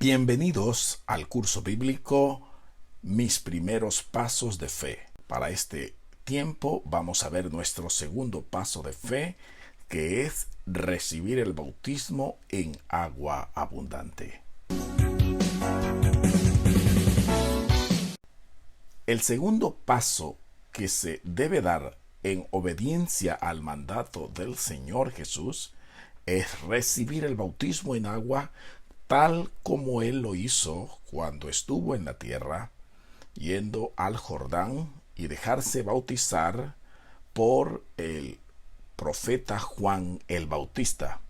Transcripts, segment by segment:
Bienvenidos al curso bíblico Mis primeros pasos de fe. Para este tiempo vamos a ver nuestro segundo paso de fe, que es recibir el bautismo en agua abundante. El segundo paso que se debe dar en obediencia al mandato del Señor Jesús es recibir el bautismo en agua tal como Él lo hizo cuando estuvo en la tierra, yendo al Jordán y dejarse bautizar por el profeta Juan el Bautista.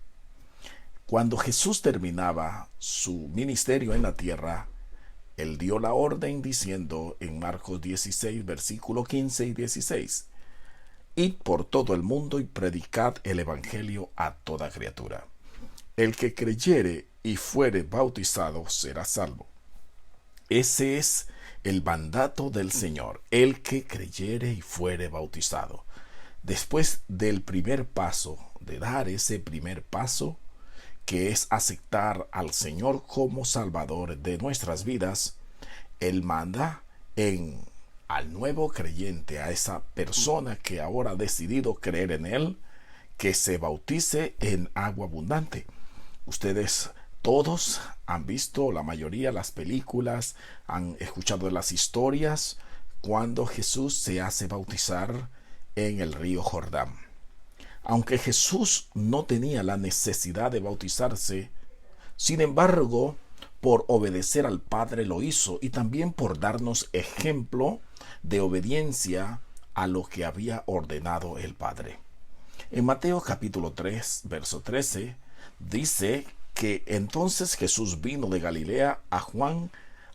Cuando Jesús terminaba su ministerio en la tierra, Él dio la orden diciendo en Marcos 16, versículo 15 y 16, «Id por todo el mundo y predicad el evangelio a toda criatura. El que creyere y fuere bautizado será salvo». Ese es el mandato del Señor, el que creyere y fuere bautizado. Después del primer paso, de dar ese primer paso, que es aceptar al Señor como Salvador de nuestras vidas, Él manda al nuevo creyente, a esa persona que ahora ha decidido creer en Él, que se bautice en agua abundante. Ustedes todos han visto, la mayoría, las películas, han escuchado las historias cuando Jesús se hace bautizar en el río Jordán. Aunque Jesús no tenía la necesidad de bautizarse, sin embargo, por obedecer al Padre lo hizo, y también por darnos ejemplo de obediencia a lo que había ordenado el Padre. En Mateo capítulo 3, verso 13, dice que entonces Jesús vino de Galilea a Juan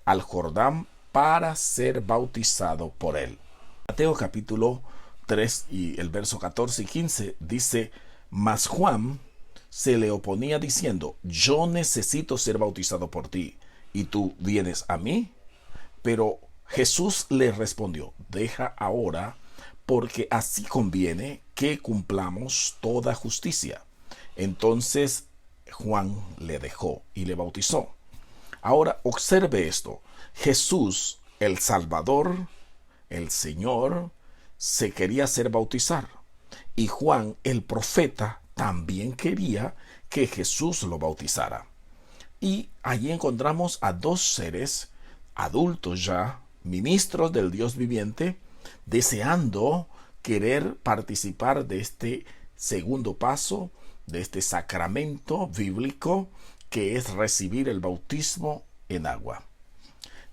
al Jordán para ser bautizado por él. Mateo capítulo 3 y el verso 14 y 15 dice: «Mas Juan se le oponía diciendo: Yo necesito ser bautizado por ti, ¿y tú vienes a mí?». Pero Jesús le respondió: «Deja ahora, porque así conviene que cumplamos toda justicia». Entonces Juan le dejó y le bautizó. Ahora observe esto: Jesús, el Salvador, el Señor, se quería hacer bautizar, y Juan, el profeta, también quería que Jesús lo bautizara. Y allí encontramos a dos seres adultos ya, ministros del Dios viviente, deseando querer participar de este segundo paso, de este sacramento bíblico que es recibir el bautismo en agua.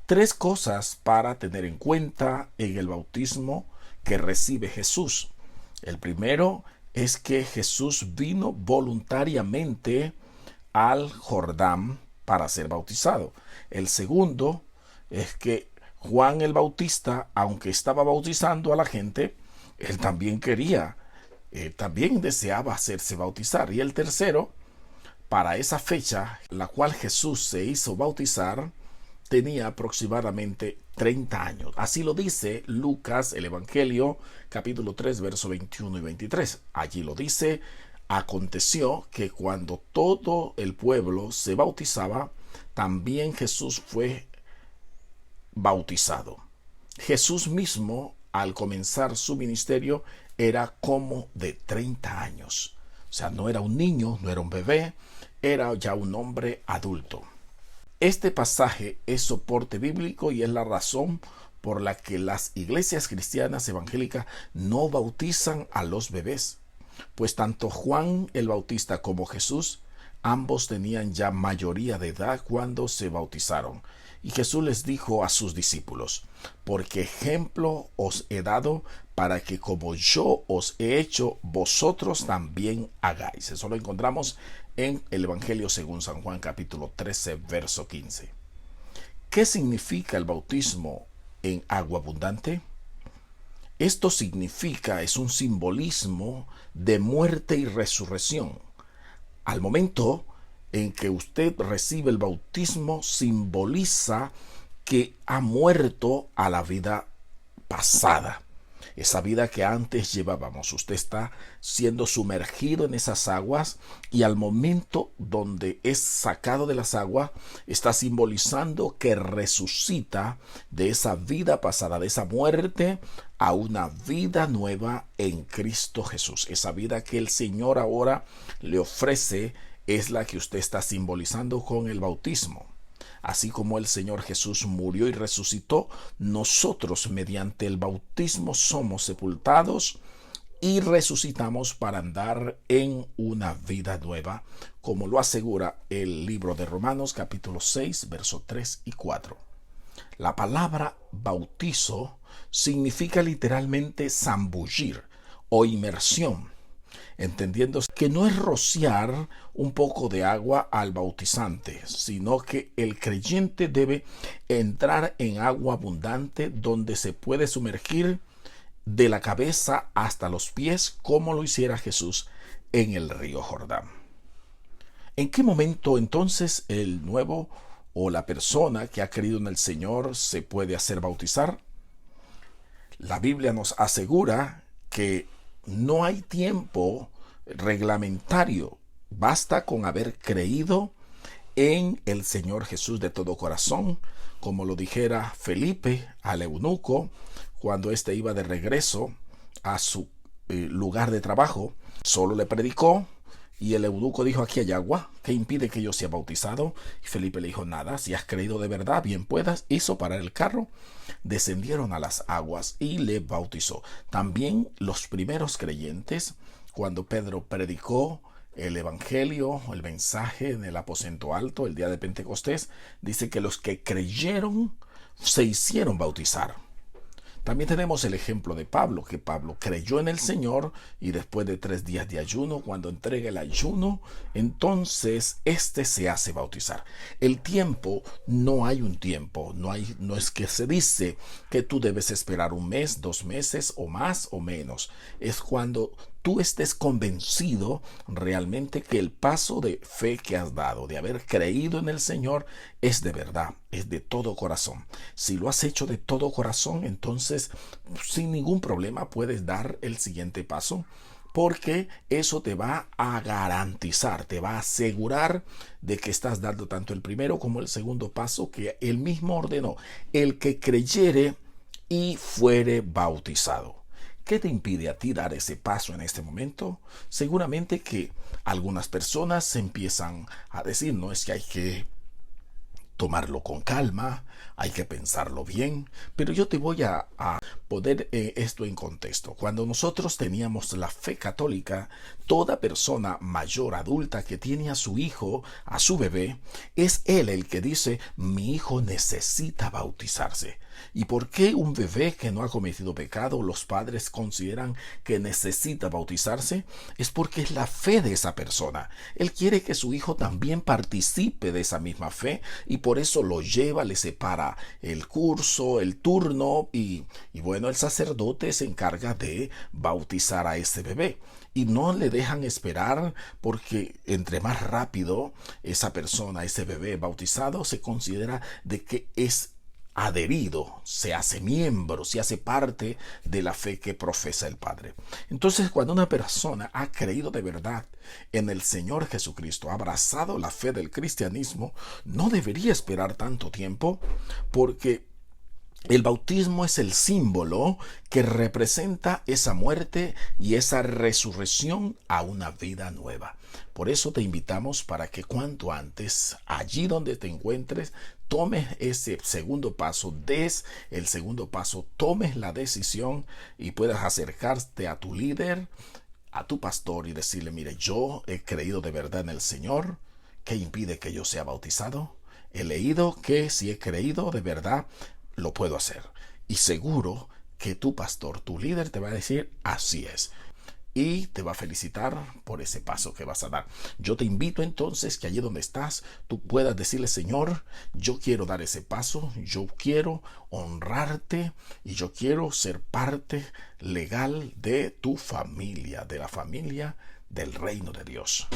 Tres cosas para tener en cuenta en el bautismo que recibe Jesús. El primero es que Jesús vino voluntariamente al Jordán para ser bautizado. El segundo es que Juan el Bautista, aunque estaba bautizando a la gente, él también quería, también deseaba hacerse bautizar. Y el tercero, para esa fecha, la cual Jesús se hizo bautizar, tenía aproximadamente 30 años. Así lo dice Lucas, el Evangelio, capítulo 3, verso 21 y 23. Allí lo dice: «Aconteció que cuando todo el pueblo se bautizaba, también Jesús fue bautizado». Jesús mismo, al comenzar su ministerio, era como de 30 años. O sea, no era un niño, no era un bebé, era ya un hombre adulto. Este pasaje es soporte bíblico y es la razón por la que las iglesias cristianas evangélicas no bautizan a los bebés, pues tanto Juan el Bautista como Jesús, ambos tenían ya mayoría de edad cuando se bautizaron. Y Jesús les dijo a sus discípulos: «Porque ejemplo os he dado para que como yo os he hecho, vosotros también hagáis». Eso lo encontramos en el Evangelio según San Juan capítulo 13, verso 15. ¿Qué significa el bautismo en agua abundante? Esto significa, es un simbolismo de muerte y resurrección. Al momento en que usted recibe el bautismo, simboliza que ha muerto a la vida pasada esa vida que antes llevábamos. Usted está siendo sumergido en esas aguas y al momento donde es sacado de las aguas está simbolizando que resucita de esa vida pasada, de esa muerte a una vida nueva en Cristo Jesús. Esa vida que el Señor ahora le ofrece es la que usted está simbolizando con el bautismo. Así como el Señor Jesús murió y resucitó, nosotros mediante el bautismo somos sepultados y resucitamos para andar en una vida nueva, como lo asegura el libro de Romanos capítulo 6, versos 3 y 4. La palabra bautizo significa literalmente zambullir o inmersión, entendiendo que no es rociar un poco de agua al bautizante, sino que el creyente debe entrar en agua abundante donde se puede sumergir de la cabeza hasta los pies, como lo hiciera Jesús en el río Jordán. ¿En qué momento entonces el nuevo o la persona que ha creído en el Señor se puede hacer bautizar? La Biblia nos asegura que no hay tiempo reglamentario. Basta con haber creído en el Señor Jesús de todo corazón, como lo dijera Felipe al eunuco cuando éste iba de regreso a su lugar de trabajo. Solo le predicó y el eunuco dijo: aquí hay agua, ¿qué impide que yo sea bautizado? Y Felipe le dijo: nada, si has creído de verdad, bien puedas. Hizo parar el carro, descendieron a las aguas y le bautizó. También los primeros creyentes, cuando Pedro predicó el evangelio, el mensaje en el aposento alto, el día de Pentecostés, dice que los que creyeron se hicieron bautizar. También tenemos el ejemplo de Pablo, que Pablo creyó en el Señor y después de 3 días de ayuno, cuando entrega el ayuno, entonces se hace bautizar. El tiempo, no hay un tiempo, no es que se dice que tú debes esperar 1 mes, 2 meses o más o menos. Es cuando tú estés convencido realmente que el paso de fe que has dado, de haber creído en el Señor, es de verdad, es de todo corazón. Si lo has hecho de todo corazón, entonces sin ningún problema puedes dar el siguiente paso, porque eso te va a garantizar, te va a asegurar de que estás dando tanto el primero como el segundo paso que él mismo ordenó: el que creyere y fuere bautizado. ¿Qué te impide a ti dar ese paso en este momento? Seguramente que algunas personas empiezan a decir: no, es que hay que tomarlo con calma, hay que pensarlo bien, pero yo te voy a poner esto en contexto. Cuando nosotros teníamos la fe católica, toda persona mayor, adulta, que tiene a su hijo, a su bebé, es él el que dice: mi hijo necesita bautizarse. ¿Y por qué un bebé que no ha cometido pecado los padres consideran que necesita bautizarse? Es porque es la fe de esa persona. Él quiere que su hijo también participe de esa misma fe y por eso lo lleva, le separa el curso, el turno y bueno, el sacerdote se encarga de bautizar a ese bebé. Y no le dejan esperar, porque entre más rápido esa persona, ese bebé bautizado, se considera de que es adherido, se hace miembro, se hace parte de la fe que profesa el Padre. Entonces, cuando una persona ha creído de verdad en el Señor Jesucristo, ha abrazado la fe del cristianismo, no debería esperar tanto tiempo, porque el bautismo es el símbolo que representa esa muerte y esa resurrección a una vida nueva. Por eso te invitamos para que cuanto antes, allí donde te encuentres, tomes ese segundo paso, des el segundo paso, tomes la decisión y puedas acercarte a tu líder, a tu pastor y decirle: mire, yo he creído de verdad en el Señor. ¿Qué impide que yo sea bautizado? He leído que si he creído de verdad, lo puedo hacer. Y seguro que tu pastor, tu líder, te va a decir: así es. Y te va a felicitar por ese paso que vas a dar. Yo te invito entonces que allí donde estás, tú puedas decirle: Señor, yo quiero dar ese paso, yo quiero honrarte y yo quiero ser parte legal de tu familia, de la familia del reino de Dios.